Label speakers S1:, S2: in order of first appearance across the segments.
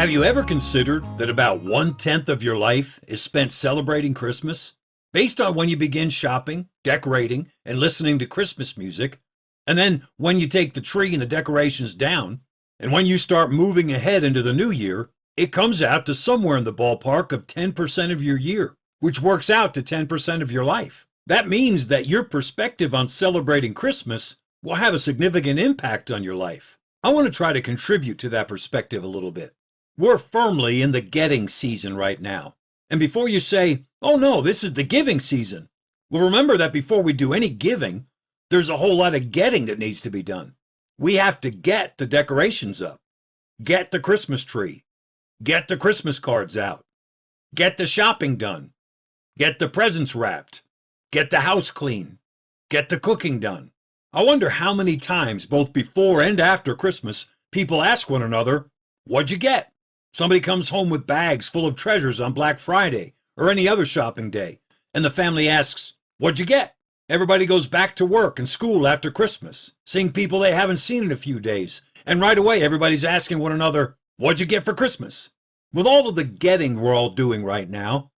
S1: Have you ever considered that about 1/10 of your life is spent celebrating Christmas? Based on when you begin shopping, decorating, and listening to Christmas music, and then when you take the tree and the decorations down, and when you start moving ahead into the new year, it comes out to somewhere in the ballpark of 10% of your year, which works out to 10% of your life. That means that your perspective on celebrating Christmas will have a significant impact on your life. I want to try to contribute to that perspective a little bit. We're firmly in the getting season right now. And before you say, oh no, this is the giving season, well, remember that before we do any giving, there's a whole lot of getting that needs to be done. We have to get the decorations up, get the Christmas tree, get the Christmas cards out, get the shopping done, get the presents wrapped, get the house clean, get the cooking done. I wonder how many times, both before and after Christmas, people ask one another, what'd you get? Somebody comes home with bags full of treasures on Black Friday or any other shopping day, and the family asks, what'd you get? Everybody goes back to work and school after Christmas, seeing people they haven't seen in a few days, and right away everybody's asking one another, what'd you get for Christmas? With all of the getting we're all doing right now,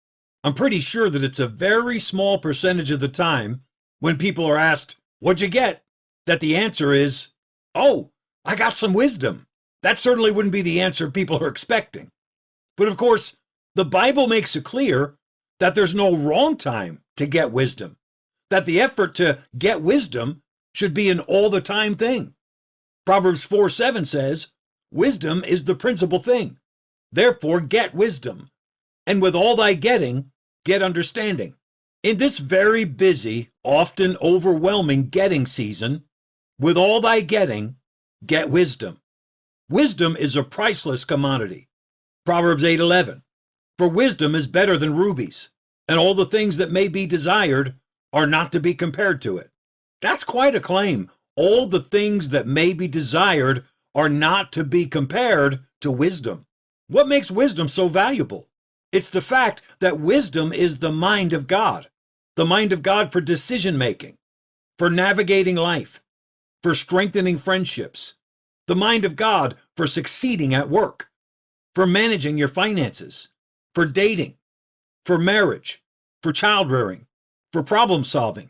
S1: I'm pretty sure that it's a very small percentage of the time when people are asked, what'd you get? That the answer is, oh, I got some wisdom. That certainly wouldn't be the answer people are expecting. But of course, the Bible makes it clear that there's no wrong time to get wisdom, that the effort to get wisdom should be an all-the-time thing. Proverbs 4:7 says, wisdom is the principal thing. Therefore, get wisdom, and with all thy getting, get understanding. In this very busy, often overwhelming getting season, with all thy getting, get wisdom. Wisdom is a priceless commodity. Proverbs 8:11, for wisdom is better than rubies, and all the things that may be desired are not to be compared to it. That's quite a claim. All the things that may be desired are not to be compared to wisdom. What makes wisdom so valuable? It's the fact that wisdom is the mind of God for decision making, for navigating life, for strengthening friendships, the mind of God for succeeding at work, for managing your finances, for dating, for marriage, for child rearing, for problem solving.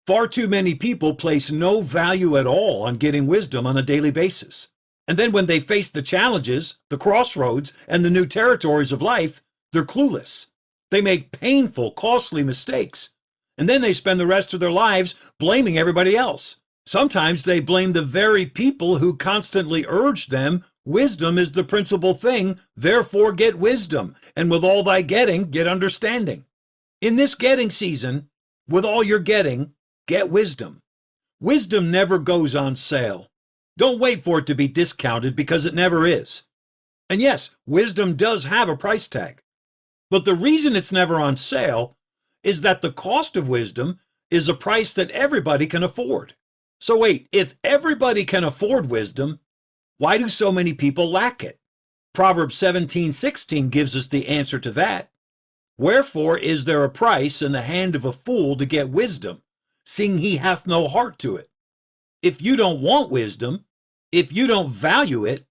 S1: Far too many people place no value at all on getting wisdom on a daily basis. And then when they face the challenges, the crossroads, and the new territories of life, they're clueless. They make painful, costly mistakes. And then they spend the rest of their lives blaming everybody else. Sometimes they blame the very people who constantly urge them, wisdom is the principal thing, therefore get wisdom, and with all thy getting, get understanding. In this getting season, with all your getting, get wisdom. Wisdom never goes on sale. Don't wait for it to be discounted because it never is. And yes, wisdom does have a price tag. But the reason it's never on sale is that the cost of wisdom is a price that everybody can afford. So wait, if everybody can afford wisdom, why do so many people lack it? Proverbs 17:16 gives us the answer to that. Wherefore is there a price in the hand of a fool to get wisdom, seeing he hath no heart to it? If you don't want wisdom, if you don't value it,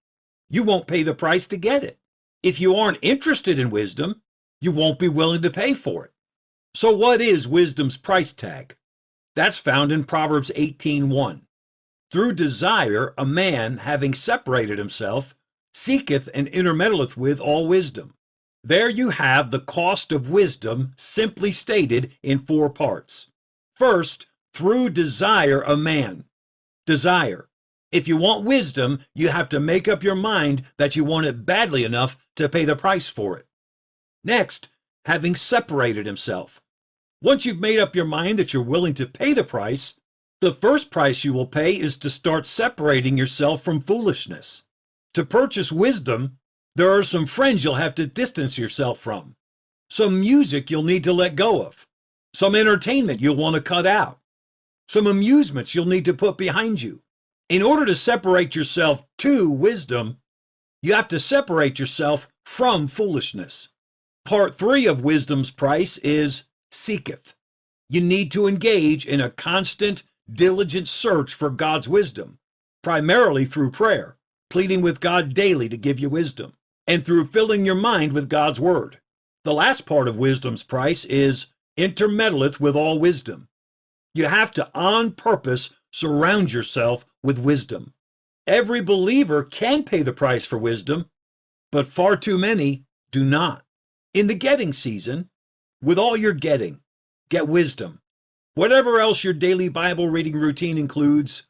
S1: you won't pay the price to get it. If you aren't interested in wisdom, you won't be willing to pay for it. So what is wisdom's price tag? That's found in Proverbs 18:1. Through desire, a man, having separated himself, seeketh and intermeddleth with all wisdom. There you have the cost of wisdom simply stated in 4 parts. First, through desire, a man. Desire. If you want wisdom, you have to make up your mind that you want it badly enough to pay the price for it. Next, having separated himself. Once you've made up your mind that you're willing to pay the price, the first price you will pay is to start separating yourself from foolishness. To purchase wisdom, there are some friends you'll have to distance yourself from, some music you'll need to let go of, some entertainment you'll want to cut out, some amusements you'll need to put behind you. In order to separate yourself to wisdom, you have to separate yourself from foolishness. Part 3 of wisdom's price is seeketh. You need to engage in a constant, diligent search for God's wisdom, primarily through prayer, pleading with God daily to give you wisdom. and through filling your mind with God's Word. The last part of wisdom's price is intermeddleth with all wisdom. You have to, on purpose, surround yourself with wisdom. Every believer can pay the price for wisdom, but far too many do not. In the getting season, with all you're getting, get wisdom. Whatever else your daily Bible reading routine includes,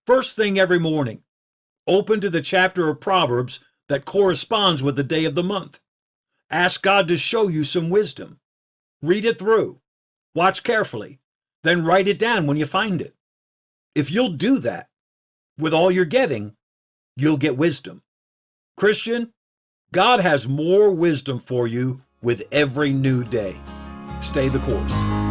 S1: first thing every morning, open to the chapter of Proverbs that corresponds with the day of the month. Ask God to show you some wisdom. Read it through. Watch carefully. Then write it down when you find it. If you'll do that, with all you're getting, you'll get wisdom. Christian, God has more wisdom for you with every new day. Stay the course.